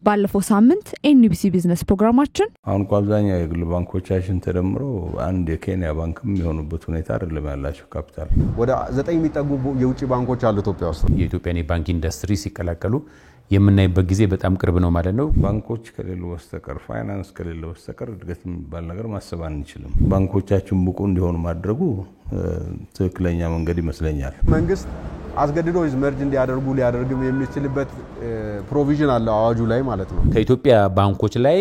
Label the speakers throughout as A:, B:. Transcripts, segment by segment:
A: ባለፈው ሳምንት ኤንቢሲ ቢዝነስ ፕሮግራማችን
B: አሁን ቋብዛኛው የግል ባንኮቻችን ተደምሮ አንድ የኬንያ ባንክም የሆኑበት ሁኔታ አይደለም ያላቸው ካፒታል
C: ወደ 9 የሚጠጉ የውጭ ባንኮች አሉ ኢትዮጵያ ውስጥ
D: የኢትዮጵያን የባንክ ኢንዱስትሪ ሲቀላቀሉ የምናይበት ጊዜ በጣም ቅርብ ነው ማለት ነው
B: ባንኮች ከሌሉ በስተቀር ፋይናንስ ከሌሉ በስተቀር እድገት የሚባል ነገር ማሰብ አንችልም ባንኮቻችን ብቁ እንዲሆኑ ማድረጉ ትክክለኛ መንገድ ይመስለኛል
C: መንግስት አስገድዶ መርጅ እንዲያደርጉ ሊያደርግም የሚችልበት ፕሮቪዥን አለ አዋጁ ላይ ማለት ነው
D: ከኢትዮጵያ ባንኮች ላይ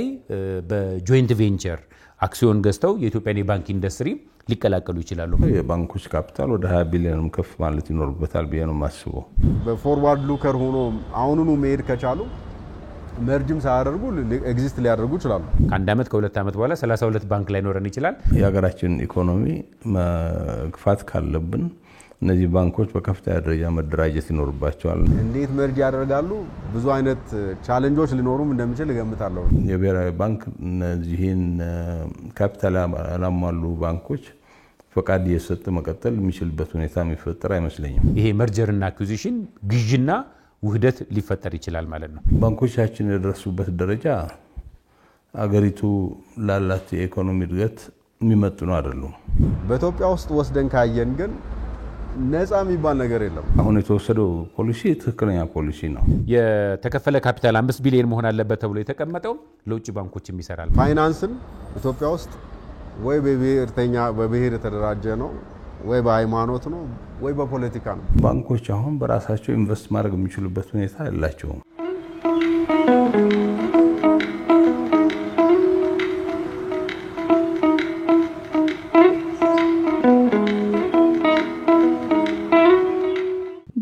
D: በጆይንት ቬንቸር አክሲዮን ገዝተው የኢትዮጵያን የባንክ ኢንዱስትሪ ሊቀላቀሉ ይችላሉ
B: የባንኮች ካፒታል ወደ 20 ቢሊዮን ከፍ ማለት ይኖርበታል ቢሆን ማስበው
C: በፎርዋርድ ሉከር ሆኖ አሁንኑ መሄድ ከቻሉ መርጅም ሳያደርጉ ኤግዚስት ሊያደርጉ ይችላሉ
D: ከአንድ አመት ከሁለት አመት በኋላ 32 ባንክ ላይ ኖረን ይችላል
B: የሀገራችን ኢኮኖሚ መግፋት ካለብን እነዚህ ባንኮች በከፍተኛ ደረጃ መደራጀት ይኖርባቸዋል
C: እንዴት መርጅ ያደርጋሉ ብዙ አይነት ቻሌንጆች ሊኖሩም እንደሚችል ገምታለሁ
B: የብሔራዊ ባንክ እነዚህን ካፒታል ያላሟሉ ባንኮች ፈቃድ እየሰጠ መቀጠል የሚችልበት ሁኔታ የሚፈጠር አይመስለኝም
D: ይሄ መርጀር እና አኩዚሽን ግዥና ውህደት ሊፈጠር ይችላል ማለት ነው
B: ባንኮቻችን የደረሱበት ደረጃ አገሪቱ ላላት የኢኮኖሚ እድገት የሚመጥኑ አይደሉም
C: በኢትዮጵያ ውስጥ ወስደን ካየን ግን ነፃ የሚባል ነገር የለም
B: አሁን የተወሰደው ፖሊሲ ትክክለኛ ፖሊሲ ነው
D: የተከፈለ ካፒታል 5 ቢሊዮን መሆን አለበት ተብሎ የተቀመጠው ለውጭ ባንኮችም ይሰራል
C: ፋይናንስን ኢትዮጵያ ውስጥ ወይ በብሔር የተደራጀ ነው ወይ በሃይማኖት ነው ወይ በፖለቲካ ነው
B: ባንኮች አሁን በራሳቸው ኢንቨስት ማድረግ የሚችሉበት ሁኔታ የላቸውም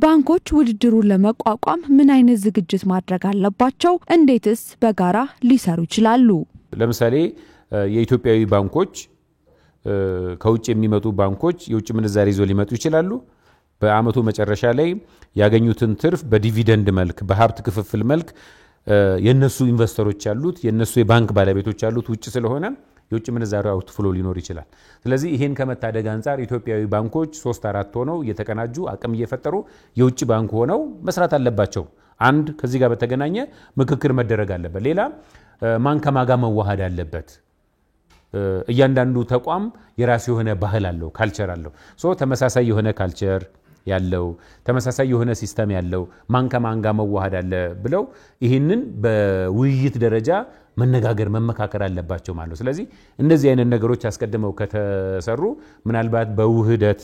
A: ባንኮች ውድድሩን ለመቋቋም ምን አይነት ዝግጅት ማድረግ አለባቸው እንዴትስ በጋራ ሊሰሩ ይችላሉ
D: ለምሳሌ የኢትዮጵያዊ ባንኮች ከውጭ የሚመጡ ባንኮች የውጭ ምንዛሪ ይዘው ሊመጡ ይችላሉ በአመቱ መጨረሻ ላይ ያገኙትን ትርፍ በዲቪደንድ መልክ በሀብት ክፍፍል መልክ የነሱ ኢንቨስተሮች ያሉት የነሱ የባንክ ባለቤቶች ያሉት ውጭ ስለሆነ የውጭ ምንዛሪ አውትፍሎ ሊኖር ይችላል ስለዚህ ይሄን ከመታደግ አንፃር ኢትዮጵያዊ ባንኮች 3-4 ሆነው እየተቀናጁ አቅም እየፈጠሩ የውጭ ባንክ ሆነው መስራት አለባቸው አንድ ከዚህ ጋር በተገናኘ ምክክር መደረግ አለበት ሌላ ማን ከማጋ መዋሃድ አለበት እያንዳንዱ ተቋም የራሱ የሆነ ባህል አለው ካልቸር አለው ተመሳሳይ የሆነ ካልቸር ያለው ተመሳሳይ የሆነ ሲስተም ያለው ማን ከማንጋ መዋሃድ አለ ብለው ይሄንን በውይይት ደረጃ መነጋገር መመካከር አለባቸው ማለት ስለዚህ እንደዚህ አይነት ነገሮች አስቀድመው ከተሰሩ ምናልባት በውህደት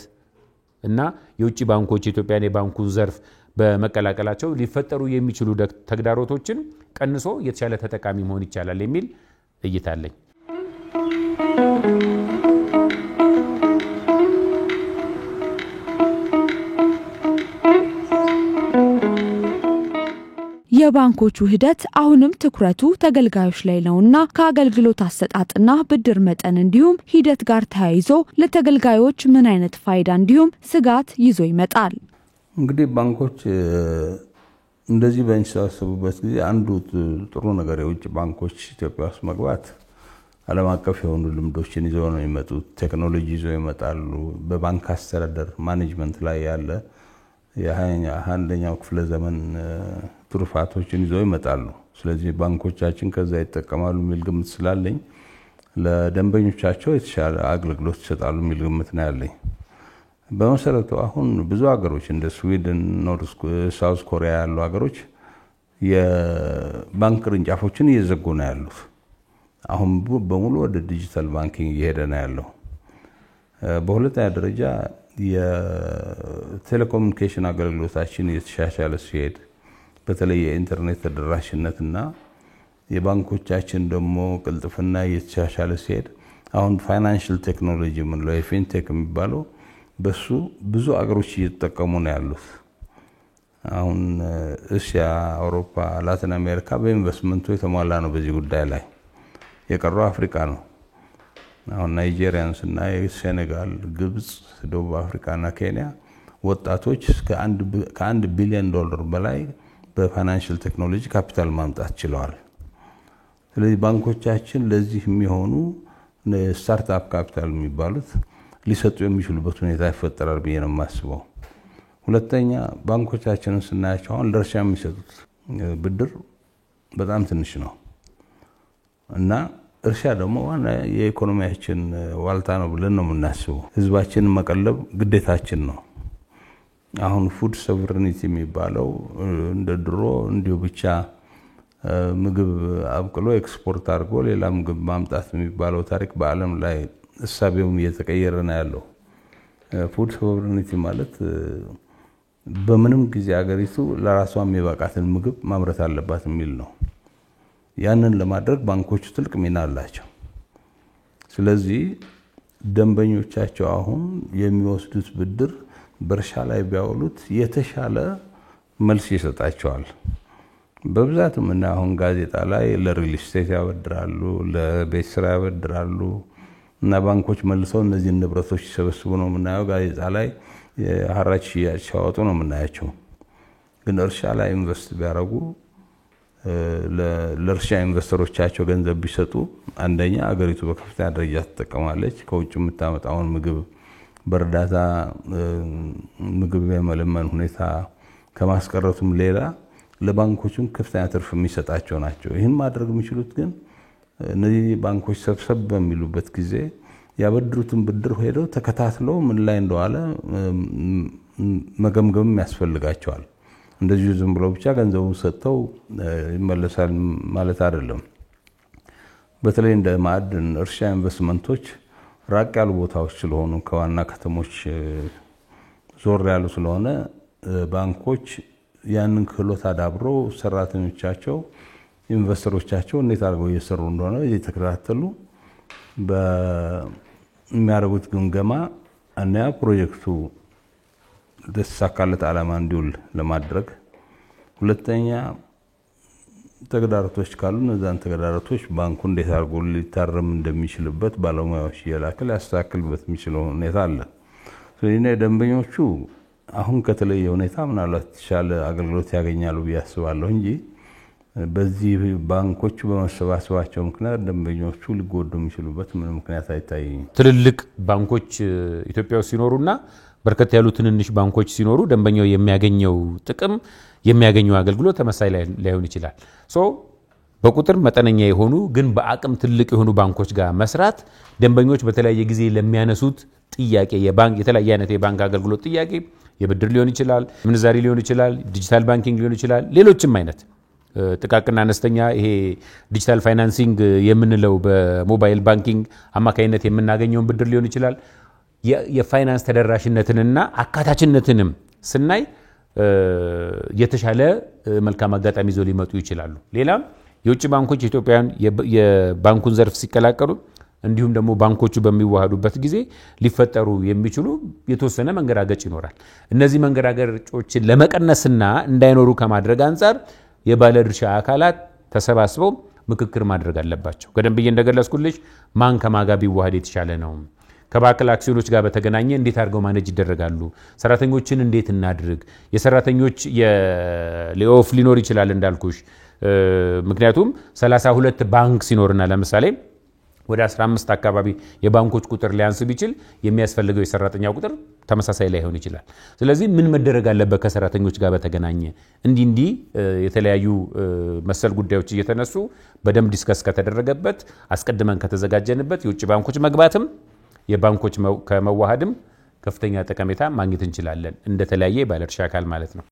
D: እና የውጭ ባንኮች ኢትዮጵያን የባንኩ ዘርፍ በመቀላቀላቸው ሊፈጠሩ የሚችሉ ተግዳሮቶችን ቀንሶ የተሻለ ተጠቃሚ መሆን ይቻላል የሚል እይታ አለኝ
A: የባንኮቹ ሂደት አሁንም ትኩረቱ ተገልጋዮች ላይ ነውና ከአገልግሎት አሰጣጥና ብድር መጠን እንዲሁም ሂደት ጋር ተያይዞ ለተገልጋዮች ምን አይነት ፋይዳ እንዲሁም ስጋት ይዞ ይመጣል
B: እንግዲህ ባንኮች እንደዚህ በእንሳሰቡበት ጊዜ አንዱ ጥሩ ነገር የውጭ ባንኮች ኢትዮጵያ ውስጥ መግባት ዓለም አቀፍ የሆኑ ልምዶችን ይዘው ነው የሚመጡት ቴክኖሎጂ ይዘው ይመጣሉ በባንክ አስተዳደር ማኔጅመንት ላይ ያለ የአንደኛው ክፍለ ዘመን ትሩፋቶችን ይዘው ይመጣሉ ስለዚህ ባንኮቻችን ከዛ ይጠቀማሉ የሚል ግምት ስላለኝ ለደንበኞቻቸው የተሻለ አገልግሎት ይሰጣሉ የሚል ግምት ነው ያለኝ በመሰረቱ አሁን ብዙ ሀገሮች እንደ ስዊድን ሳውዝ ኮሪያ ያሉ ሀገሮች የባንክ ቅርንጫፎችን እየዘጉ ነው ያሉት አሁን በሙሉ ወደ ዲጂታል ባንኪንግ እየሄደ ነው ያለው በሁለተኛ ደረጃ የቴሌኮሙኒኬሽን አገልግሎታችን እየተሻሻለ ሲሄድ በተለይ የኢንተርኔት ተደራሽነትና የባንኮቻችን ደግሞ ቅልጥፍና እየተሻሻለ ሲሄድ አሁን ፋይናንሻል ቴክኖሎጂ ምን ነው የፊንቴክ የሚባለው በሱ ብዙ አገሮች እየተጠቀሙ ነው ያሉት አሁን እስያ አውሮፓ ላቲን አሜሪካ በኢንቨስትመንቱ የተሟላ ነው በዚህ ጉዳይ ላይ የቀረው አፍሪካ ነው አሁን ናይጄሪያንስ እና ሴኔጋል ግብጽ ደቡብ አፍሪካ እና ኬንያ ወጣቶች ከ1 ቢሊዮን ዶላር በላይ በፋይናንሻል ቴክኖሎጂ ካፒታል ማምጣት ችለዋል ስለዚህ ባንኮቻችን ለዚህ የሚሆኑ ስታርታፕ ካፒታል የሚባሉት ሊሰጡ የሚችሉበት ሁኔታ ይፈጠራል ብዬ ነው የማስበው ሁለተኛ ባንኮቻችንን ስናያቸው አሁን ለእርሻ የሚሰጡት ብድር በጣም ትንሽ ነው እና እርሻ ደግሞ ዋና የኢኮኖሚያችን ዋልታ ነው ብለን ነው የምናስበው። ህዝባችንን መቀለብ ግዴታችን ነው። አሁን ፉድ ሶቨሬኒቲ የሚባለው እንደ ድሮ እንዲሁ ብቻ ምግብ አብቅሎ ኤክስፖርት አድርጎ ሌላ ምግብ ማምጣት የሚባለው ታሪክ በዓለም ላይ እሳቤውም እየተቀየረ ነው ያለው። ፉድ ሶቨሬኒቲ ማለት በምንም ጊዜ ሀገሪቱ ለራሷ የሚበቃትን ምግብ ማምረት አለባት የሚል ነው። ያንን ለማድረግ ባንኮቹ ትልቅ ሚና አላቸው። ስለዚህ ደንበኞቻቸው አሁን የሚወስዱት ብድር በእርሻ ላይ ቢያውሉት የተሻለ መልስ ይሰጣቸዋል። በብዛት ምን አሁን ጋዜጣ ላይ ለሪል ስቴት ያበድራሉ፣ ለቤት ስራ ያበድራሉ እና ባንኮች መልሰው እነዚህ ንብረቶች ይሰበስቡ ነው የምናየው። ጋዜጣ ላይ የሐራጅ ሽያጭ ሲያወጡ ነው የምናያቸው። ግን እርሻ ላይ ኢንቨስት ቢያደርጉ ለእርሻ ኢንቨስተሮቻቸው ገንዘብ ቢሰጡ አንደኛ አገሪቱ በከፍተኛ ደረጃ ትጠቀማለች። ከውጭ የምታመጣውን ምግብ በእርዳታ ምግብ የመለመን ሁኔታ ከማስቀረቱም ሌላ ለባንኮቹም ከፍተኛ ትርፍ የሚሰጣቸው ናቸው። ይህን ማድረግ የሚችሉት ግን እነዚህ ባንኮች ሰብሰብ በሚሉበት ጊዜ ያበድሩትን ብድር ሄደው ተከታትለው ምን ላይ እንደዋለ መገምገም ያስፈልጋቸዋል። እንደዚህ ዝም ብሎ ብቻ ገንዘቡን ሰጥተው ይመለሳል ማለት አይደለም። በተለይ እንደ ማዕድን እርሻ ኢንቨስትመንቶች ራቅ ያሉ ቦታዎች ስለሆኑ ከዋና ከተሞች ዞር ያሉ ስለሆነ ባንኮች ያንን ክህሎት አዳብረው ሰራተኞቻቸው ኢንቨስተሮቻቸው እንዴት አድርገው እየሰሩ እንደሆነ እየተከታተሉ በሚያደርጉት ግምገማ እና ፕሮጀክቱ ለተሳካለት ዓላማ እንዲውል ለማድረግ፣ ሁለተኛ ተግዳሮቶች ካሉ እነዛን ተግዳሮቶች ባንኩ እንዴት አድርጎ ሊታረም እንደሚችልበት ባለሙያዎች እየላከ ሊያስተካክልበት የሚችለው ሁኔታ አለ። ስለዚህ ደንበኞቹ አሁን ከተለየ ሁኔታ ምናልባት የተሻለ አገልግሎት ያገኛሉ ብዬ አስባለሁ እንጂ በዚህ ባንኮቹ በመሰባሰባቸው ምክንያት ደንበኞቹ ሊጎዱ የሚችሉበት ምንም ምክንያት አይታየኝም።
D: ትልልቅ ባንኮች ኢትዮጵያ ውስጥ ሲኖሩና በርከት ያሉ ትንንሽ ባንኮች ሲኖሩ ደንበኛው የሚያገኘው ጥቅም የሚያገኘው አገልግሎት ተመሳሳይ ላይሆን ይችላል። በቁጥር መጠነኛ የሆኑ ግን በአቅም ትልቅ የሆኑ ባንኮች ጋር መስራት ደንበኞች በተለያየ ጊዜ ለሚያነሱት ጥያቄ የተለያየ አይነት የባንክ አገልግሎት ጥያቄ የብድር ሊሆን ይችላል፣ ምንዛሪ ሊሆን ይችላል፣ ዲጂታል ባንኪንግ ሊሆን ይችላል፣ ሌሎችም አይነት ጥቃቅንና አነስተኛ ይሄ ዲጂታል ፋይናንሲንግ የምንለው በሞባይል ባንኪንግ አማካይነት የምናገኘውን ብድር ሊሆን ይችላል። የፋይናንስ ተደራሽነትንና አካታችነትንም ስናይ የተሻለ መልካም አጋጣሚ ይዘው ሊመጡ ይችላሉ። ሌላም የውጭ ባንኮች ኢትዮጵያውያን የባንኩን ዘርፍ ሲቀላቀሉ እንዲሁም ደግሞ ባንኮቹ በሚዋሃዱበት ጊዜ ሊፈጠሩ የሚችሉ የተወሰነ መንገራገጭ ይኖራል። እነዚህ መንገራገጮችን ለመቀነስና እንዳይኖሩ ከማድረግ አንፃር የባለድርሻ አካላት ተሰባስበው ምክክር ማድረግ አለባቸው። ቀደም ብዬ እንደገለጽኩልሽ ማን ከማጋ ቢዋሃድ የተሻለ ነው፣ ከባንክ አክሲዮኖች ጋር በተገናኘ እንዴት አድርገው ማኔጅ ይደረጋሉ፣ ሰራተኞችን እንዴት እናድርግ፣ የሰራተኞች የሌኦፍ ሊኖር ይችላል እንዳልኩሽ። ምክንያቱም 32 ባንክ ሲኖርና ለምሳሌ ወደ 15 አካባቢ የባንኮች ቁጥር ሊያንስ ቢችል የሚያስፈልገው የሰራተኛ ቁጥር ተመሳሳይ ላይሆን ይችላል። ስለዚህ ምን መደረግ አለበት ከሰራተኞች ጋር በተገናኘ እንዲህ የተለያዩ መሰል ጉዳዮች እየተነሱ በደንብ ዲስከስ ከተደረገበት አስቀድመን ከተዘጋጀንበት የውጭ ባንኮች መግባትም የባንኮች ከመዋሃድም ከፍተኛ ጠቀሜታ ማግኘት እንችላለን፣ እንደተለያየ ባለድርሻ አካል ማለት ነው።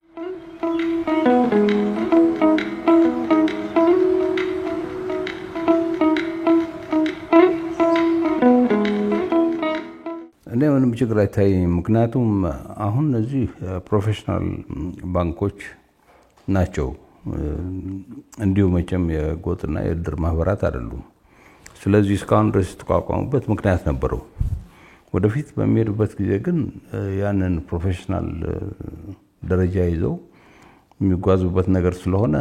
B: እኔ ምንም ችግር አይታየኝም። ምክንያቱም አሁን እነዚህ ፕሮፌሽናል ባንኮች ናቸው። እንዲሁ መቼም የጎጥና የእድር ማህበራት አይደሉም። ስለዚህ እስካሁን ድረስ የተቋቋሙበት ምክንያት ነበረው። ወደፊት በሚሄዱበት ጊዜ ግን ያንን ፕሮፌሽናል ደረጃ ይዘው የሚጓዙበት ነገር ስለሆነ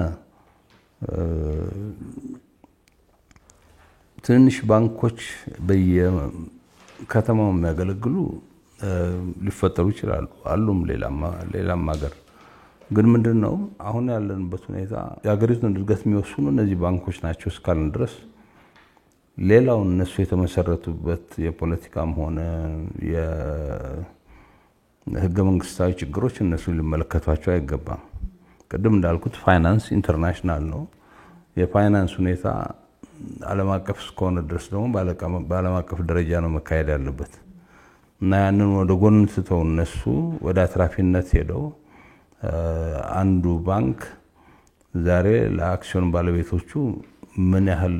B: ትንሽ ባንኮች በየከተማው የሚያገለግሉ ሊፈጠሩ ይችላሉ። አሉም ሌላም ሀገር ግን ምንድነው አሁን ያለንበት ሁኔታ የሀገሪቱን እድገት የሚወስኑ እነዚህ ባንኮች ናቸው እስካልን ድረስ ሌላው እነሱ የተመሰረቱበት የፖለቲካም ሆነ የህገ መንግስታዊ ችግሮች እነሱ ሊመለከቷቸው አይገባም። ቅድም እንዳልኩት ፋይናንስ ኢንተርናሽናል ነው። የፋይናንስ ሁኔታ ዓለም አቀፍ እስከሆነ ድረስ ደግሞ በዓለም አቀፍ ደረጃ ነው መካሄድ ያለበት እና ያንን ወደ ጎን ስተው እነሱ ወደ አትራፊነት ሄደው አንዱ ባንክ ዛሬ ለአክሲዮን ባለቤቶቹ ምን ያህል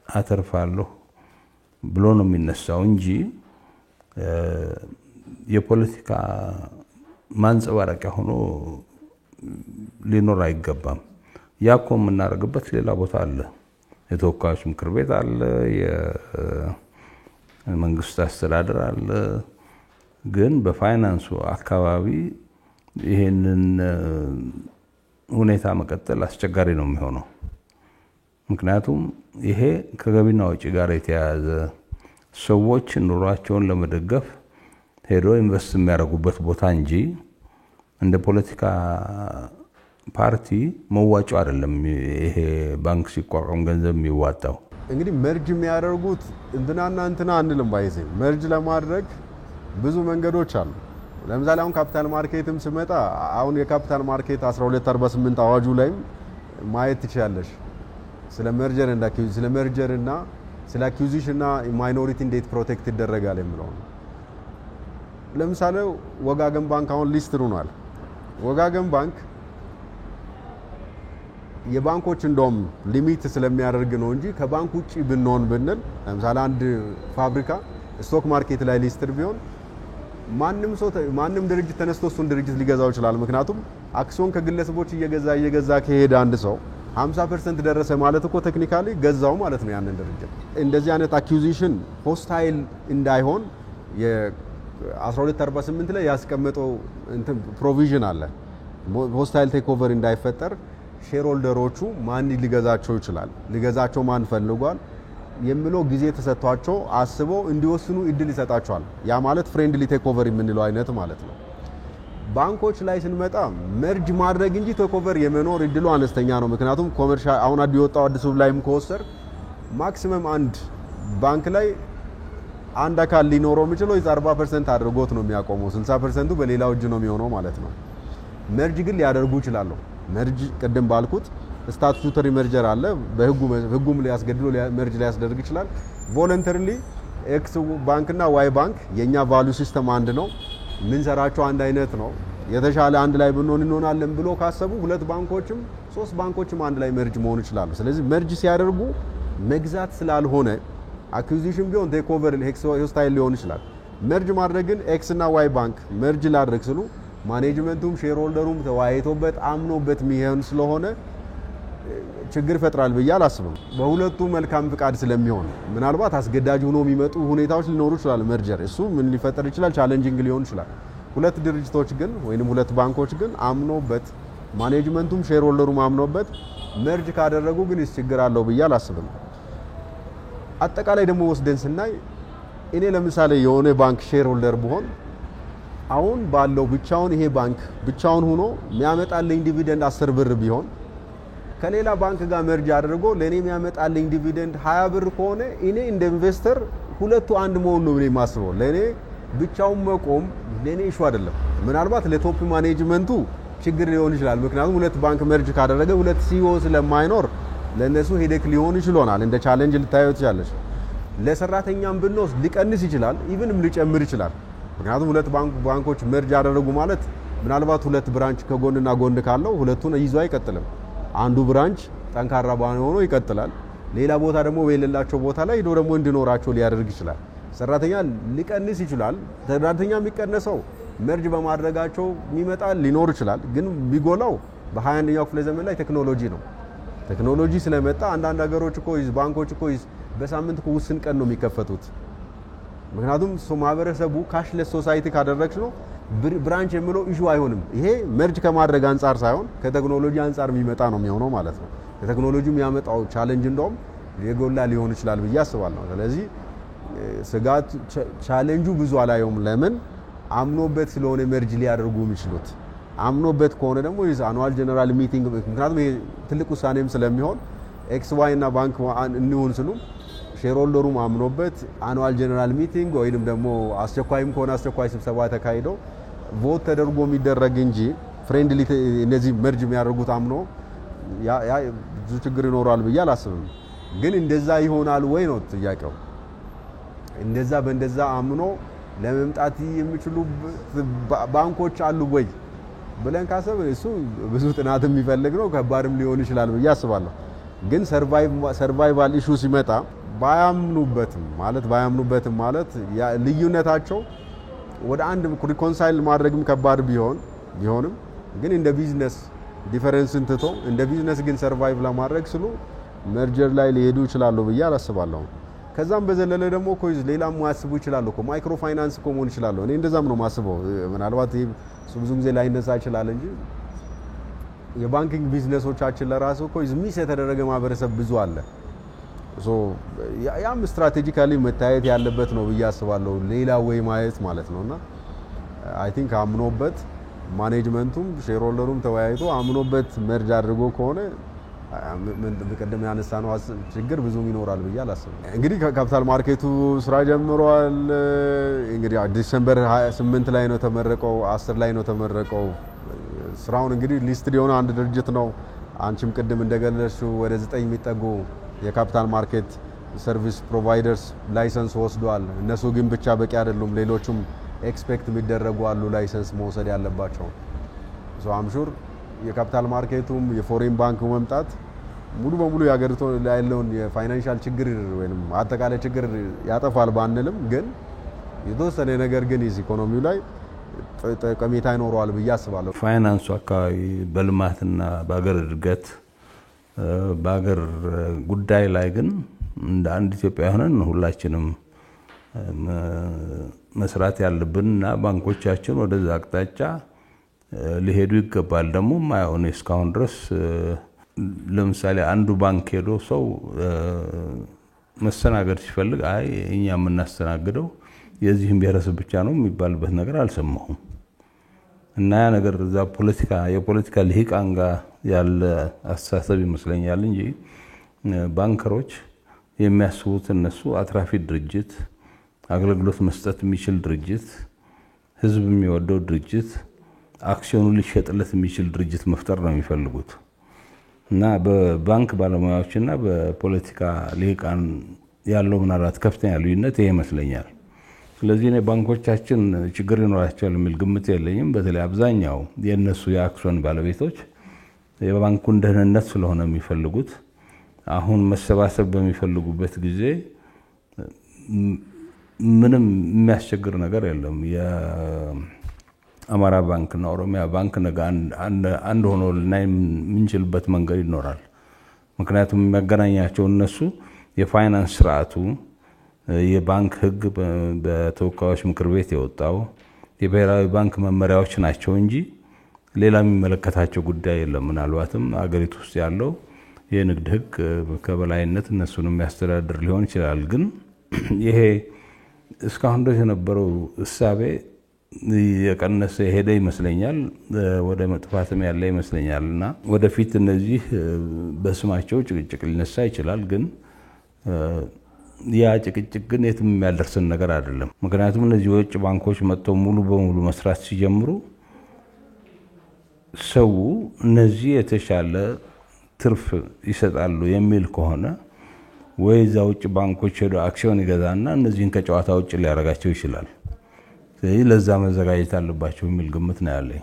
B: አተርፋለሁ ብሎ ነው የሚነሳው እንጂ የፖለቲካ ማንጸባረቂያ ሆኖ ሊኖር አይገባም። ያኮ የምናደርግበት ሌላ ቦታ አለ። የተወካዮች ምክር ቤት አለ፣ የመንግስት አስተዳደር አለ። ግን በፋይናንሱ አካባቢ ይሄንን ሁኔታ መቀጠል አስቸጋሪ ነው የሚሆነው። ምክንያቱም ይሄ ከገቢና ወጪ ጋር የተያያዘ ሰዎች ኑሯቸውን ለመደገፍ ሄዶ ኢንቨስት የሚያደርጉበት ቦታ እንጂ እንደ ፖለቲካ ፓርቲ መዋጮ አይደለም። ይሄ ባንክ ሲቋቋም ገንዘብ የሚዋጣው
C: እንግዲህ መርጅ የሚያደርጉት እንትናና እንትና አንልም ባይዘ መርጅ ለማድረግ ብዙ መንገዶች አሉ። ለምሳሌ አሁን ካፒታል ማርኬትም ስመጣ አሁን የካፒታል ማርኬት 1248 አዋጁ ላይም ማየት ትችላለሽ ስለ መርጀር እና ስለ መርጀር እና ስለ አኩዚሽን እና ማይኖሪቲ እንዴት ፕሮቴክት ይደረጋል የሚለው ነው። ለምሳሌ ወጋገን ባንክ አሁን ሊስት ሆኗል። ወጋገን ባንክ የባንኮች እንደውም ሊሚት ስለሚያደርግ ነው እንጂ ከባንክ ውጪ ብንሆን ብንል ለምሳሌ አንድ ፋብሪካ ስቶክ ማርኬት ላይ ሊስት ቢሆን ማንም ድርጅት ተነስቶ እሱን ድርጅት ሊገዛው ይችላል። ምክንያቱም አክሲዮን ከግለሰቦች እየገዛ ከሄደ አንድ ሰው 50% ደረሰ ማለት እኮ ቴክኒካሊ ገዛው ማለት ነው ያንን ድርጅት። እንደዚህ አይነት አኩዚሽን ሆስታይል እንዳይሆን የ1248 ላይ ያስቀመጠው ፕሮቪዥን አለ። ሆስታይል ቴክ ኦቨር እንዳይፈጠር ሼር ሆልደሮቹ ማን ሊገዛቸው ይችላል፣ ሊገዛቸው ማን ፈልጓል የሚለው ጊዜ ተሰጥቷቸው አስበው እንዲወስኑ እድል ይሰጣቸዋል። ያ ማለት ፍሬንድሊ ቴክ ኦቨር የምንለው አይነት ማለት ነው። ባንኮች ላይ ስንመጣ መርጅ ማድረግ እንጂ ቴክ ኦቨር የመኖር እድሉ አነስተኛ ነው። ምክንያቱም ኮመርሻል አሁን አዲወጣው አዲሱ ላይም ከወሰር ማክሲመም አንድ ባንክ ላይ አንድ አካል ሊኖረው የሚችለው 40% አድርጎት ነው የሚያቆመው። 60%ቱ በሌላው እጅ ነው የሚሆነው ማለት ነው። መርጅ ግን ሊያደርጉ ይችላል። መርጅ ቅድም ባልኩት ስታቱተሪ መርጀር አለ። በህጉም ሊያስገድዶ መርጅ ሊያስደርግ ይችላል። ቮለንተሪሊ ኤክስ ባንክና ዋይ ባንክ የኛ ቫልዩ ሲስተም አንድ ነው፣ ምን ሰራቸው አንድ አይነት ነው፣ የተሻለ አንድ ላይ ብንሆን እንሆናለን ብሎ ካሰቡ ሁለት ባንኮችም ሶስት ባንኮችም አንድ ላይ መርጅ መሆን ይችላሉ። ስለዚህ መርጅ ሲያደርጉ መግዛት ስላልሆነ አኩዚሽን ቢሆን ቴክ ኦቨር ሆስታይል ሊሆን ይችላል። መርጅ ማድረግ ግን ኤክስ እና ዋይ ባንክ መርጅ ላድርግ ስሉ ማኔጅመንቱም ሼር ሆልደሩም ተወያይቶበት አምኖበት የሚሆን ስለሆነ ችግር ይፈጥራል ብዬ አላስብም። በሁለቱ መልካም ፍቃድ ስለሚሆን ምናልባት አስገዳጅ ሆኖ የሚመጡ ሁኔታዎች ሊኖሩ ይችላል። መርጀር እሱ ምን ሊፈጠር ይችላል? ቻሌንጂንግ ሊሆን ይችላል። ሁለት ድርጅቶች ግን ወይንም ሁለት ባንኮች ግን አምኖበት ማኔጅመንቱም ሼር ሆልደሩም አምኖበት መርጅ ካደረጉ ግን ችግር አለው ብዬ አላስብም። አጠቃላይ ደግሞ ወስደን ስናይ እኔ ለምሳሌ የሆነ ባንክ ሼር ሆልደር ብሆን አሁን ባለው ብቻውን ይሄ ባንክ ብቻውን ሆኖ የሚያመጣልኝ ዲቪደንድ 10 ብር ቢሆን ከሌላ ባንክ ጋር መርጅ አድርጎ ለኔ የሚያመጣልኝ ዲቪደንድ 20 ብር ከሆነ እኔ እንደ ኢንቨስተር ሁለቱ አንድ መሆን ነው የማስበው። ለኔ ብቻውን መቆም ለኔ ኢሹ አይደለም። ምናልባት ለቶፕ ማኔጅመንቱ ችግር ሊሆን ይችላል። ምክንያቱም ሁለት ባንክ መርጅ ካደረገ ሁለት ሲኦ ስለማይኖር ለነሱ ሄደክ ሊሆን ይችላል። እንደ ቻሌንጅ ልታዩት ይችላል። ለሰራተኛም ብንወስድ ሊቀንስ ይችላል፣ ኢቭንም ሊጨምር ይችላል። ምክንያቱም ሁለት ባንኮች መርጅ አደረጉ ማለት ምናልባት ሁለት ብራንች ከጎንና ጎን ካለው ሁለቱን ይዞ አይቀጥልም። አንዱ ብራንች ጠንካራ ሆኖ ይቀጥላል። ሌላ ቦታ ደግሞ በሌላቸው ቦታ ላይ ሄዶ ደግሞ እንዲኖራቸው ሊያደርግ ይችላል። ሰራተኛ ሊቀንስ ይችላል። ሰራተኛ የሚቀነሰው መርጅ በማድረጋቸው የሚመጣ ሊኖር ይችላል። ግን ቢጎላው በ21ኛው ክፍለ ዘመን ላይ ቴክኖሎጂ ነው። ቴክኖሎጂ ስለመጣ አንዳንድ ሀገሮች እኮ ባንኮች እኮ በሳምንት እኮ ውስን ቀን ነው የሚከፈቱት። ምክንያቱም ማህበረሰቡ ካሽለስ ሶሳይቲ ካደረግሽ ነው ብራንች የሚለው ኢሹ አይሆንም። ይሄ መርጅ ከማድረግ አንፃር ሳይሆን ከቴክኖሎጂ አንፃር የሚመጣ ነው የሚሆነው ማለት ነው። የቴክኖሎጂው የሚያመጣው ቻሌንጅ እንደውም የጎላ ሊሆን ይችላል ብዬ አስባለሁ። ስለዚህ ስጋት ቻሌንጁ ብዙ አላየውም። ለምን አምኖበት ስለሆነ መርጅ ሊያደርጉ የሚችሉት አምኖበት ከሆነ ደግሞ አኑዋል ጀነራል ሚቲንግ ምክንያቱም ይሄ ትልቅ ውሳኔም ስለሚሆን ኤክስ ዋይ እና ባንክ እንሁን ስሉ ሼር ሆልደሩም አምኖበት አኑዋል ጀነራል ሚቲንግ ወይንም ደግሞ አስቸኳይም ከሆነ አስቸኳይ ስብሰባ ተካሂዶ ቮት ተደርጎ የሚደረግ እንጂ ፍሬንድሊ እነዚህ መርጅ የሚያደርጉት አምኖ ብዙ ችግር ይኖራል ብዬ አላስብም። ግን እንደዛ ይሆናል ወይ ነው ጥያቄው። እንደዛ በእንደዛ አምኖ ለመምጣት የሚችሉ ባንኮች አሉ ወይ ብለን ካሰብን እሱ ብዙ ጥናት የሚፈልግ ነው፣ ከባድም ሊሆን ይችላል ብዬ አስባለሁ። ግን ሰርቫይቫል ኢሹ ሲመጣ ባያምኑበትም ማለት ልዩነታቸው ወደ አንድ ሪኮንሳይል ማድረግም ከባድ ቢሆንም ግን እንደ ቢዝነስ ዲፈረንስን ትቶ እንደ ቢዝነስ ግን ሰርቫይቭ ለማድረግ ስሉ መርጀር ላይ ሊሄዱ ይችላሉ ብዬ አስባለሁ። ከዛም በዘለለ ደግሞ ኮይዝ ሌላም ማስቡ ይችላሉ እኮ ማይክሮ ፋይናንስ እኮ መሆን ይችላል። እኔ እንደዛም ነው ማስበው። ምናልባት ብዙ ጊዜ ላይነሳ ይችላል እንጂ የባንኪንግ ቢዝነሶቻችን ለራሱ እኮ ሚስ የተደረገ ማህበረሰብ ብዙ አለ። ያም ስትራቴጂካሊ መታየት ያለበት ነው ብዬ አስባለሁ። ሌላ ወይ ማየት ማለት ነውና አይ ቲንክ አምኖበት ማኔጅመንቱም ሼርሆልደሩም ተወያይቶ አምኖበት መርጅ አድርጎ ከሆነ በቀደም ያነሳነው ችግር ብዙም ይኖራል ብዬ አላስብም። እንግዲህ ካፒታል ማርኬቱ ስራ ጀምሯል። እንግዲህ ዲሴምበር 28 ላይ ነው ተመረቀው፣ 10 ላይ ነው ተመረቀው። ስራውን እንግዲህ ሊስትድ የሆነ አንድ ድርጅት ነው። አንቺም ቅድም እንደገለጽሽው ወደ 9 የሚጠጉ የካፒታል ማርኬት ሰርቪስ ፕሮቫይደርስ ላይሰንስ ወስዷል። እነሱ ግን ብቻ በቂ አይደሉም። ሌሎችም ኤክስፔክት የሚደረጉ አሉ ላይሰንስ መውሰድ ያለባቸው። አምሹር የካፒታል ማርኬቱም የፎሬን ባንክ መምጣት ሙሉ በሙሉ ያገርቶ ያለውን የፋይናንሻል ችግር ወይንም አጠቃላይ ችግር ያጠፋል ባንልም ግን የተወሰነ ነገር ግን ኢኮኖሚው ላይ ጠቀሜታ ይኖረዋል ብዬ አስባለሁ።
B: ፋይናንሱ አካባቢ በልማትና በአገር እድገት በአገር ጉዳይ ላይ ግን እንደ አንድ ኢትዮጵያ ሆነን ሁላችንም መስራት ያለብንና ባንኮቻችን ወደዛ አቅጣጫ ሊሄዱ ይገባል። ደግሞ ማይሆን እስካሁን ድረስ ለምሳሌ አንዱ ባንክ ሄዶ ሰው መስተናገድ ሲፈልግ አይ እኛ የምናስተናግደው የዚህም ብሔረሰብ ብቻ ነው የሚባልበት ነገር አልሰማሁም። እና ያ ነገር እዛ የፖለቲካ ልሂቃን ጋር ያለ አስተሳሰብ ይመስለኛል እንጂ ባንከሮች የሚያስቡት እነሱ አትራፊ ድርጅት፣ አገልግሎት መስጠት የሚችል ድርጅት፣ ህዝብ የሚወደው ድርጅት፣ አክሲዮኑ ሊሸጥለት የሚችል ድርጅት መፍጠር ነው የሚፈልጉት። እና በባንክ ባለሙያዎችና በፖለቲካ ልሂቃን ያለው ምናልባት ከፍተኛ ልዩነት ይሄ ይመስለኛል። ስለዚህ እኔ ባንኮቻችን ችግር ይኖራቸዋል የሚል ግምት የለኝም። በተለይ አብዛኛው የነሱ የአክሲዮን ባለቤቶች የባንኩን ደህንነት ስለሆነ የሚፈልጉት አሁን መሰባሰብ በሚፈልጉበት ጊዜ ምንም የሚያስቸግር ነገር የለም። የአማራ ባንክና ኦሮሚያ ባንክ ነገ አንድ ሆኖ ልናይ የምንችልበት መንገድ ይኖራል። ምክንያቱም የሚያገናኛቸው እነሱ የፋይናንስ ስርዓቱ የባንክ ህግ በተወካዮች ምክር ቤት የወጣው የብሔራዊ ባንክ መመሪያዎች ናቸው እንጂ ሌላ የሚመለከታቸው ጉዳይ የለም። ምናልባትም አገሪቱ ውስጥ ያለው የንግድ ህግ ከበላይነት እነሱን የሚያስተዳድር ሊሆን ይችላል። ግን ይሄ እስካሁን ድረስ የነበረው እሳቤ የቀነሰ ሄደ ይመስለኛል፣ ወደ መጥፋትም ያለ ይመስለኛልና ወደፊት እነዚህ በስማቸው ጭቅጭቅ ሊነሳ ይችላል። ግን ያ ጭቅጭቅ ግን የትም የሚያደርሰን ነገር አይደለም። ምክንያቱም እነዚህ የውጭ ባንኮች መጥተው ሙሉ በሙሉ መስራት ሲጀምሩ ሰው እነዚህ የተሻለ ትርፍ ይሰጣሉ የሚል ከሆነ ወይ እዛ ውጭ ባንኮች ሄዶ አክሲዮን ይገዛና እነዚህን ከጨዋታ ውጭ ሊያደርጋቸው ይችላል። ስለዚህ ለዛ መዘጋጀት አለባቸው የሚል ግምት ነው ያለኝ።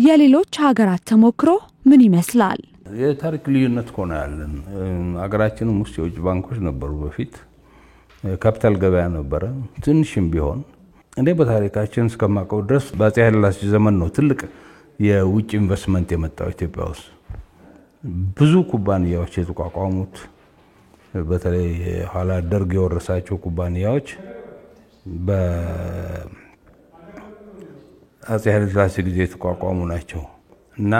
A: የሌሎች ሀገራት ተሞክሮ ምን ይመስላል?
B: የታሪክ ልዩነት ሆነ ያለን ሀገራችንም ውስጥ የውጭ ባንኮች ነበሩ። በፊት ካፒታል ገበያ ነበረ ትንሽም ቢሆን። እንደ በታሪካችን እስከማውቀው ድረስ በአፄ ኃይለሥላሴ ዘመን ነው ትልቅ የውጭ ኢንቨስትመንት የመጣው ኢትዮጵያ ውስጥ። ብዙ ኩባንያዎች የተቋቋሙት በተለይ ኋላ ደርግ የወረሳቸው ኩባንያዎች በአፄ ኃይለሥላሴ ጊዜ የተቋቋሙ ናቸው እና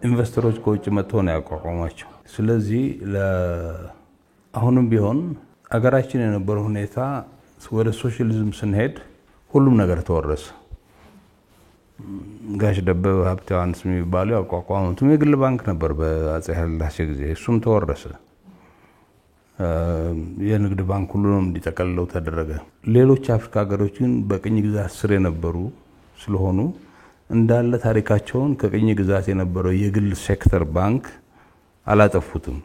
B: ኢንቨስተሮች ከውጭ መጥተው ነው ያቋቋሟቸው። ስለዚህ አሁንም ቢሆን አገራችን የነበረው ሁኔታ ወደ ሶሻሊዝም ስንሄድ ሁሉም ነገር ተወረሰ። ጋሽ ደበበ ሀብተ ዮሐንስ የሚባሉ ያቋቋሙት የግል ባንክ ነበር በአፄ ኃይለሥላሴ ጊዜ። እሱም ተወረሰ። የንግድ ባንክ ሁሉንም እንዲጠቀልለው ተደረገ። ሌሎች አፍሪካ ሀገሮች ግን በቅኝ ግዛት ስር የነበሩ ስለሆኑ እንዳለ ታሪካቸውን ከቅኝ ግዛት የነበረው የግል ሴክተር ባንክ አላጠፉትም፣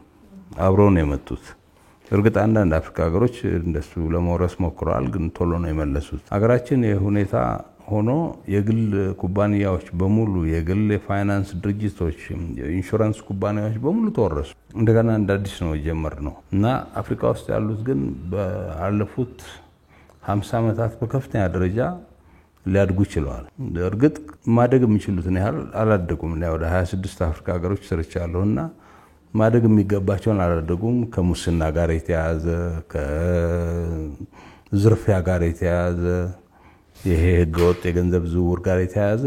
B: አብረው ነው የመጡት። እርግጥ አንዳንድ አፍሪካ ሀገሮች እንደሱ ለመውረስ ሞክረዋል፣ ግን ቶሎ ነው የመለሱት። ሀገራችን የሁኔታ ሆኖ የግል ኩባንያዎች በሙሉ የግል የፋይናንስ ድርጅቶች፣ የኢንሹራንስ ኩባንያዎች በሙሉ ተወረሱ። እንደገና እንደ አዲስ ነው የጀመርነው እና አፍሪካ ውስጥ ያሉት ግን ባለፉት 50 ዓመታት በከፍተኛ ደረጃ ሊያድጉ ይችላል። እርግጥ ማደግ የሚችሉትን ያህል አላደጉም። ወደ 26 አፍሪካ ሀገሮች ሰርቻለሁና ማደግ የሚገባቸውን አላደጉም። ከሙስና ጋር የተያያዘ፣ ከዝርፊያ ጋር የተያያዘ፣ ይሄ ህገወጥ የገንዘብ ዝውውር ጋር የተያያዘ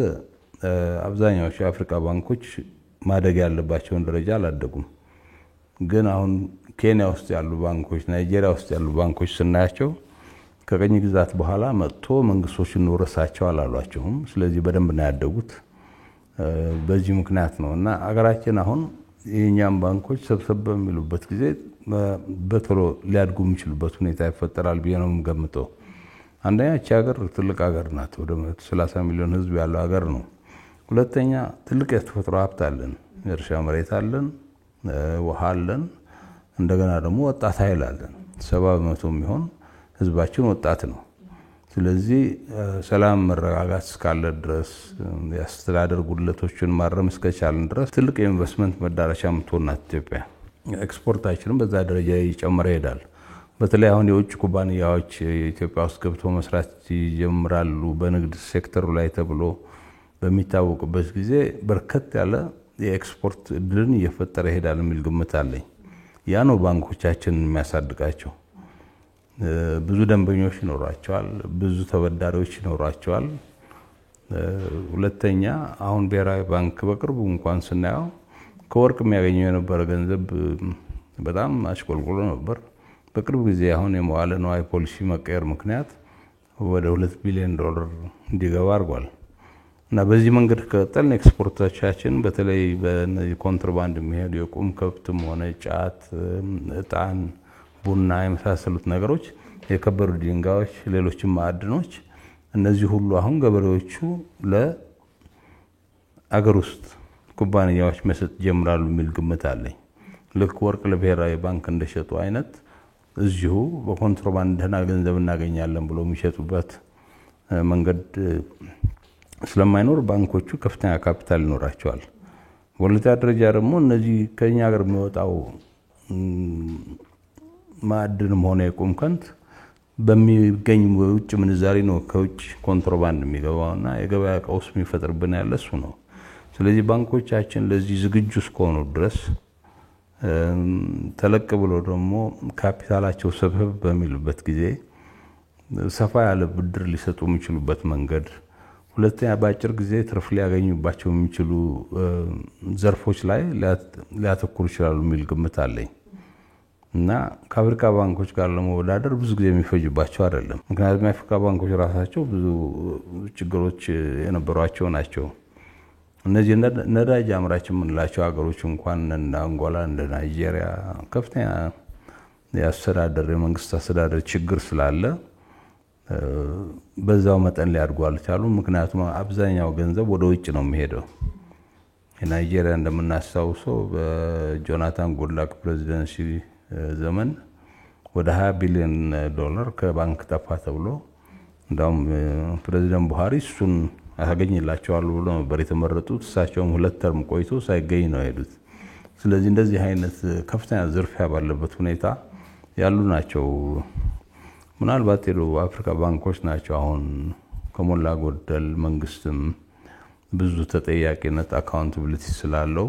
B: አብዛኛዎቹ የአፍሪካ ባንኮች ማደግ ያለባቸውን ደረጃ አላደጉም። ግን አሁን ኬንያ ውስጥ ያሉ ባንኮች፣ ናይጄሪያ ውስጥ ያሉ ባንኮች ስናያቸው ከቀኝ ግዛት በኋላ መጥቶ መንግስቶችን ወረሳቸው አላሏቸውም። ስለዚህ በደንብ ነው ያደጉት። በዚህ ምክንያት ነው እና አገራችን አሁን የኛም ባንኮች ሰብሰብ በሚሉበት ጊዜ በቶሎ ሊያድጉ የሚችሉበት ሁኔታ ይፈጠራል ብዬ ነው የምገምተው። አንደኛ እቺ ሀገር ትልቅ ሀገር ናት። ወደ 30 ሚሊዮን ህዝብ ያለው ሀገር ነው። ሁለተኛ ትልቅ የተፈጥሮ ሀብት አለን። የእርሻ መሬት አለን፣ ውሃ አለን፣ እንደገና ደግሞ ወጣት ኃይል አለን። 70% የሚሆን ህዝባችን ወጣት ነው። ስለዚህ ሰላም መረጋጋት እስካለ ድረስ የአስተዳደር ጉድለቶችን ማረም እስከቻለን ድረስ ትልቅ የኢንቨስትመንት መዳረሻ የምትሆን ናት ኢትዮጵያ። ኤክስፖርታችንም በዛ ደረጃ እየጨመረ ይሄዳል። በተለይ አሁን የውጭ ኩባንያዎች ኢትዮጵያ ውስጥ ገብተው መስራት ይጀምራሉ በንግድ ሴክተሩ ላይ ተብሎ በሚታወቅበት ጊዜ በርከት ያለ የኤክስፖርት እድልን እየፈጠረ ይሄዳል የሚል ግምት አለኝ። ያ ነው ባንኮቻችንን የሚያሳድጋቸው። ብዙ ደንበኞች ይኖራቸዋል፣ ብዙ ተበዳሪዎች ይኖራቸዋል። ሁለተኛ አሁን ብሔራዊ ባንክ በቅርቡ እንኳን ስናየው ከወርቅ የሚያገኘው የነበረ ገንዘብ በጣም አሽቆልቁሎ ነበር። በቅርብ ጊዜ አሁን የመዋለ ንዋይ ፖሊሲ መቀየር ምክንያት ወደ $2 ቢሊዮን እንዲገባ አድርጓል እና በዚህ መንገድ ከቀጠልን ኤክስፖርቶቻችን በተለይ በእነዚህ ኮንትራባንድ የሚሄዱ የቁም ከብትም ሆነ ጫት፣ እጣን፣ ቡና የመሳሰሉት ነገሮች፣ የከበሩ ድንጋዮች፣ ሌሎችም ማዕድኖች፣ እነዚህ ሁሉ አሁን ገበሬዎቹ ለአገር ውስጥ ኩባንያዎች መሸጥ ጀምራሉ የሚል ግምት አለኝ። ልክ ወርቅ ለብሔራዊ ባንክ እንደሸጡ አይነት እዚሁ በኮንትራባንድ ደህና ገንዘብ እናገኛለን ብሎ የሚሸጡበት መንገድ ስለማይኖር ባንኮቹ ከፍተኛ ካፒታል ይኖራቸዋል። በሁለተኛ ደረጃ ደግሞ እነዚህ ከኛ ሀገር የሚወጣው ማዕድንም ሆነ የቁም ከንት በሚገኝ የውጭ ምንዛሪ ነው ከውጭ ኮንትራባንድ የሚገባውና የገበያ ቀውስ የሚፈጥርብን ያለ እሱ ነው። ስለዚህ ባንኮቻችን ለዚህ ዝግጁ እስከሆኑ ድረስ ተለቅ ብሎ ደግሞ ካፒታላቸው ሰበብ በሚሉበት ጊዜ ሰፋ ያለ ብድር ሊሰጡ የሚችሉበት መንገድ፣ ሁለተኛ በአጭር ጊዜ ትርፍ ሊያገኙባቸው የሚችሉ ዘርፎች ላይ ሊያተኩሩ ይችላሉ የሚል ግምት አለኝ እና ከአፍሪካ ባንኮች ጋር ለመወዳደር ብዙ ጊዜ የሚፈጅባቸው አይደለም። ምክንያቱም የአፍሪካ ባንኮች ራሳቸው ብዙ ችግሮች የነበሯቸው ናቸው። እነዚህ ነዳጅ አምራች የምንላቸው ሀገሮች እንኳን እንደ አንጎላ፣ እንደ ናይጄሪያ ከፍተኛ የአስተዳደር የመንግስት አስተዳደር ችግር ስላለ በዛው መጠን ሊያድጉ አልቻሉም። ምክንያቱም አብዛኛው ገንዘብ ወደ ውጭ ነው የሚሄደው። የናይጄሪያ እንደምናስታውሰው በጆናታን ጉድላክ ፕሬዚደንሲ ዘመን ወደ $20 ቢሊዮን ከባንክ ጠፋ ተብሎ እንዳውም ፕሬዚደንት ቡሃሪ እሱን አገኝላቸዋል ብሎ ነበር የተመረጡት። እሳቸውም 2 ተርም ቆይቶ ሳይገኝ ነው የሄዱት። ስለዚህ እንደዚህ አይነት ከፍተኛ ዝርፊያ ባለበት ሁኔታ ያሉ ናቸው። ምናልባት የደቡብ አፍሪካ ባንኮች ናቸው አሁን ከሞላ ጎደል መንግስትም ብዙ ተጠያቂነት አካውንታቢሊቲ ስላለው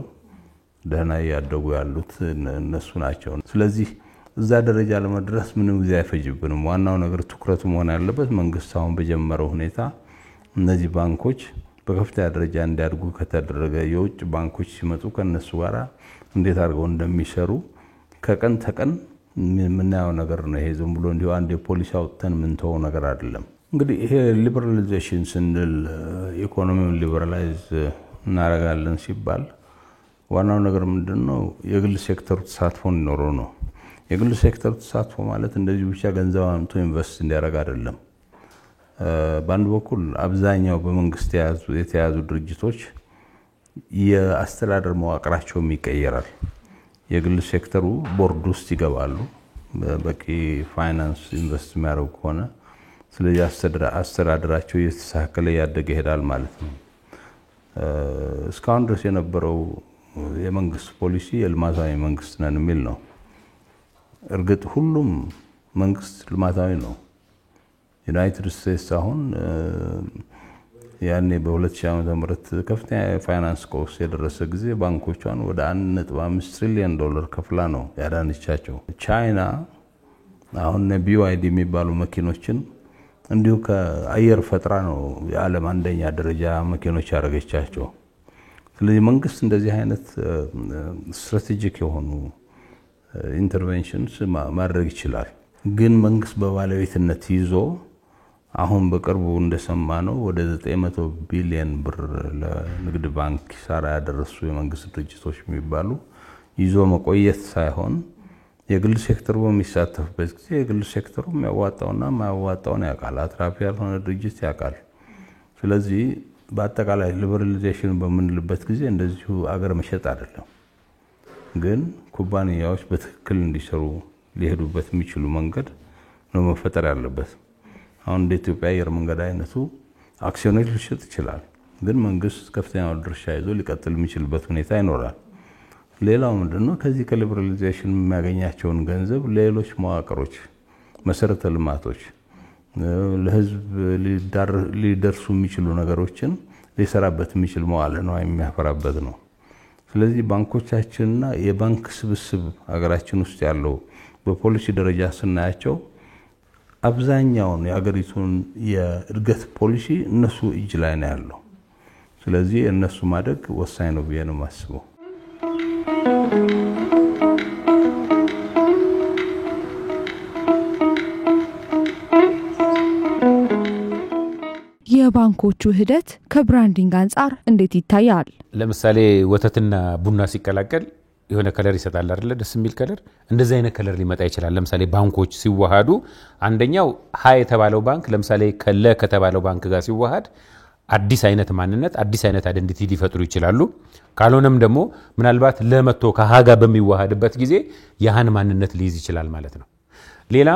B: ደህና ያደጉ ያሉት እነሱ ናቸው። ስለዚህ እዛ ደረጃ ለመድረስ ምንም ጊዜ አይፈጅብንም። ዋናው ነገር ትኩረቱ መሆን ያለበት መንግስት አሁን በጀመረው ሁኔታ እነዚህ ባንኮች በከፍተኛ ደረጃ እንዲያድጉ ከተደረገ የውጭ ባንኮች ሲመጡ ከነሱ ጋር እንዴት አድርገው እንደሚሰሩ ከቀን ተቀን የምናየው ነገር ነው። ይሄ ዝም ብሎ እንዲሁ አንድ የፖሊሲ አውጥተን የምንተወው ነገር አይደለም። እንግዲህ ይሄ ሊበራላይዜሽን ስንል ኢኮኖሚውን ሊበራላይዝ እናረጋለን ሲባል ዋናው ነገር ምንድነው የግል ሴክተሩ ተሳትፎ እንዲኖረው ነው። የግል ሴክተሩ ተሳትፎ ማለት እንደዚህ ብቻ ገንዘብ አምጥቶ ኢንቨስት እንዲያደርግ አይደለም። በአንድ በኩል አብዛኛው በመንግስት የተያዙ ድርጅቶች የአስተዳደር መዋቅራቸውም ይቀየራል። የግል ሴክተሩ ቦርድ ውስጥ ይገባሉ በቂ ፋይናንስ ኢንቨስት የሚያደርጉ ከሆነ። ስለዚህ አስተዳደራቸው እየተስተካከለ ያደገ ይሄዳል ማለት ነው። እስካሁን ድረስ የነበረው የመንግስት ፖሊሲ የልማታዊ መንግስት ነን የሚል ነው። እርግጥ ሁሉም መንግስት ልማታዊ ነው። ዩናይትድ ስቴትስ አሁን ያኔ በ2000 ዓመተ ምህረት ከፍተኛ የፋይናንስ ቀውስ የደረሰ ጊዜ ባንኮቿን ወደ 1.5 ትሪሊዮን ዶላር ከፍላ ነው ያዳነቻቸው። ቻይና አሁን BYD የሚባሉ መኪኖችን እንዲሁ ከአየር ፈጥራ ነው የዓለም አንደኛ ደረጃ መኪኖች ያደረገቻቸው። ስለዚህ መንግስት እንደዚህ አይነት ስትራቴጂክ የሆኑ ኢንተርቬንሽንስ ማድረግ ይችላል። ግን መንግስት በባለቤትነት ይዞ አሁን በቅርቡ እንደሰማነው ወደ 900 ቢሊዮን ብር ለንግድ ባንክ ኪሳራ ያደረሱ የመንግስት ድርጅቶች የሚባሉ ይዞ መቆየት ሳይሆን የግል ሴክተሩ በሚሳተፍበት ጊዜ የግል ሴክተሩ የሚያዋጣውና የማያዋጣውን ያውቃል። አትራፊ ያልሆነ ድርጅት ያውቃል። ስለዚህ በአጠቃላይ ሊበራላይዜሽን በምንልበት ጊዜ እንደዚሁ አገር መሸጥ አይደለም፣ ግን ኩባንያዎች በትክክል እንዲሰሩ ሊሄዱበት የሚችሉ መንገድ ነው መፈጠር ያለበት። አሁን እንደ ኢትዮጵያ አየር መንገድ አይነቱ አክሲዮኖች ሊሸጥ ይችላል፣ ግን መንግስት ከፍተኛ ድርሻ ይዞ ሊቀጥል የሚችልበት ሁኔታ ይኖራል። ሌላው ምንድነው ከዚህ ከሊበራላይዜሽን የሚያገኛቸውን ገንዘብ ሌሎች መዋቅሮች፣ መሰረተ ልማቶች ለህዝብ ሊደርሱ የሚችሉ ነገሮችን ሊሰራበት የሚችል መዋለ ነው የሚያፈራበት ነው። ስለዚህ ባንኮቻችንና የባንክ ስብስብ ሀገራችን ውስጥ ያለው በፖሊሲ ደረጃ ስናያቸው አብዛኛውን የሀገሪቱን የእድገት ፖሊሲ እነሱ እጅ ላይ ነው ያለው። ስለዚህ እነሱ ማደግ ወሳኝ ነው ብዬ ነው የማስበው።
A: የባንኮቹ ሂደት ከብራንዲንግ አንፃር እንዴት ይታያል?
D: ለምሳሌ ወተትና ቡና ሲቀላቀል የሆነ ከለር ይሰጣል አይደል? ደስ የሚል ከለር። እንደዚህ አይነት ከለር ሊመጣ ይችላል። ለምሳሌ ባንኮች ሲዋሃዱ አንደኛው ሀ የተባለው ባንክ ለምሳሌ ከለ ከተባለው ባንክ ጋር ሲዋሃድ አዲስ አይነት ማንነት፣ አዲስ አይነት አይደንቲቲ ሊፈጥሩ ይችላሉ። ካልሆነም ደግሞ ምናልባት ለመቶ ከሀ ጋር በሚዋሃድበት ጊዜ የሃን ማንነት ሊይዝ ይችላል ማለት ነው። ሌላ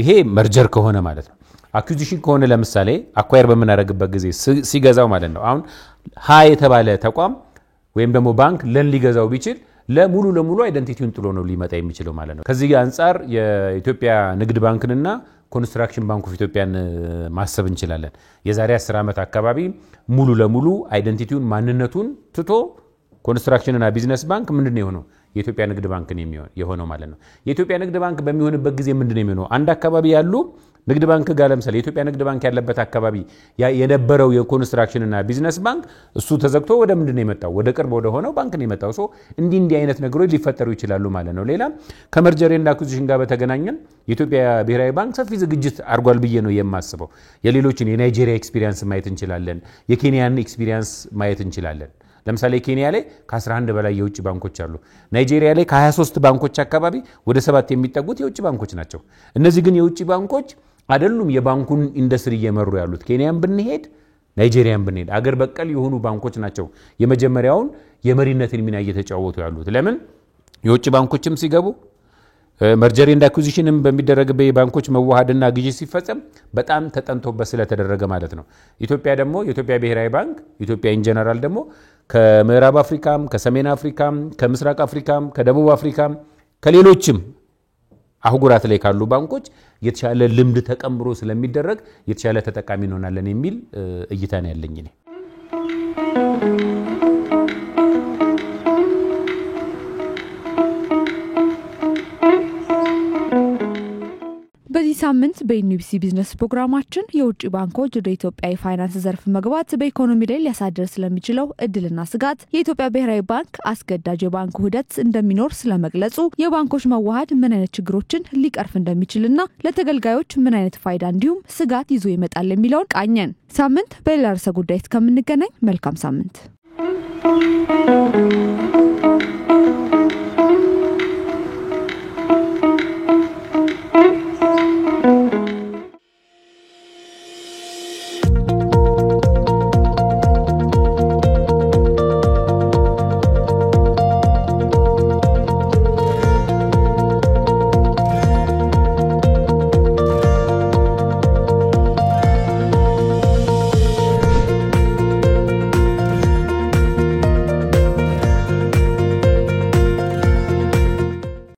D: ይሄ መርጀር ከሆነ ማለት ነው። አኩዚሽን ከሆነ ለምሳሌ አኳየር በመናረግበት ጊዜ ሲገዛው ማለት ነው። አሁን ሀ የተባለ ተቋም ወይም ደግሞ ባንክ ለን ሊገዛው ቢችል ለሙሉ ለሙሉ አይደንቲቲውን ጥሎ ነው ሊመጣ የሚችለው ማለት ነው። ከዚህ አንፃር የኢትዮጵያ ንግድ ባንክንና ኮንስትራክሽን ባንክ ኦፍ ኢትዮጵያን ማሰብ እንችላለን። የዛሬ 10 ዓመት አካባቢ ሙሉ ለሙሉ አይደንቲቲውን ማንነቱን ትቶ ኮንስትራክሽንና ቢዝነስ ባንክ ምንድነው የሆነው? የኢትዮጵያ ንግድ ባንክ ነው የሆነው ማለት ነው። የኢትዮጵያ ንግድ ባንክ በሚሆንበት ጊዜ ምንድነው የሚሆነው? አንድ አካባቢ ያሉ ንግድ ባንክ ጋር ለምሳሌ የኢትዮጵያ ንግድ ባንክ ያለበት አካባቢ የነበረው የኮንስትራክሽንና ቢዝነስ ባንክ እሱ ተዘግቶ ወደ ምንድነው የመጣው? ወደ ቅርብ ወደ ሆነው ባንክ ነው የመጣው። እንዲህ አይነት ነገሮች ሊፈጠሩ ይችላሉ ማለት ነው። ሌላ ከመርጀር ኤንድ አኩዚሽን ጋር በተገናኘን የኢትዮጵያ ብሔራዊ ባንክ ሰፊ ዝግጅት አድርጓል ብዬ ነው የማስበው። የሌሎችን የናይጄሪያ ኤክስፒሪየንስ ማየት እንችላለን። የኬንያን ኤክስፒሪየንስ ማየት እንችላለን። ለምሳሌ ኬንያ ላይ ከ11 በላይ የውጭ ባንኮች አሉ። ናይጄሪያ ላይ ከ23 ባንኮች አካባቢ ወደ 7 የሚጠጉት የውጭ ባንኮች ናቸው። እነዚህ ግን የውጭ ባንኮች አይደሉም የባንኩን ኢንዱስትሪ እየመሩ ያሉት። ኬንያን ብንሄድ፣ ናይጄሪያን ብንሄድ አገር በቀል የሆኑ ባንኮች ናቸው የመጀመሪያውን የመሪነትን ሚና እየተጫወቱ ያሉት። ለምን? የውጭ ባንኮችም ሲገቡ መርጀር ኤንድ አኩዚሽንም በሚደረግበት ባንኮች መዋሃድና ግዢ ሲፈጸም በጣም ተጠንቶበት ስለተደረገ ማለት ነው። ኢትዮጵያ ደግሞ የኢትዮጵያ ብሔራዊ ባንክ ኢትዮጵያ ኢን ጀነራል ደግሞ ከምዕራብ አፍሪካም፣ ከሰሜን አፍሪካም፣ ከምስራቅ አፍሪካም፣ ከደቡብ አፍሪካም ከሌሎችም አህጉራት ላይ ካሉ ባንኮች የተሻለ ልምድ ተቀምሮ ስለሚደረግ የተሻለ ተጠቃሚ እንሆናለን የሚል እይታ ነው ያለኝ እኔ።
A: በዚህ ሳምንት በኢንቢሲ ቢዝነስ ፕሮግራማችን የውጭ ባንኮች ወደ ኢትዮጵያ የፋይናንስ ዘርፍ መግባት በኢኮኖሚ ላይ ሊያሳድር ስለሚችለው እድልና ስጋት የኢትዮጵያ ብሔራዊ ባንክ አስገዳጅ የባንክ ውህደት እንደሚኖር ስለመግለጹ የባንኮች መዋሃድ ምን አይነት ችግሮችን ሊቀርፍ እንደሚችልና ለተገልጋዮች ምን አይነት ፋይዳ እንዲሁም ስጋት ይዞ ይመጣል የሚለውን ቃኘን። ሳምንት በሌላ ርዕሰ ጉዳይ እስከምንገናኝ መልካም ሳምንት።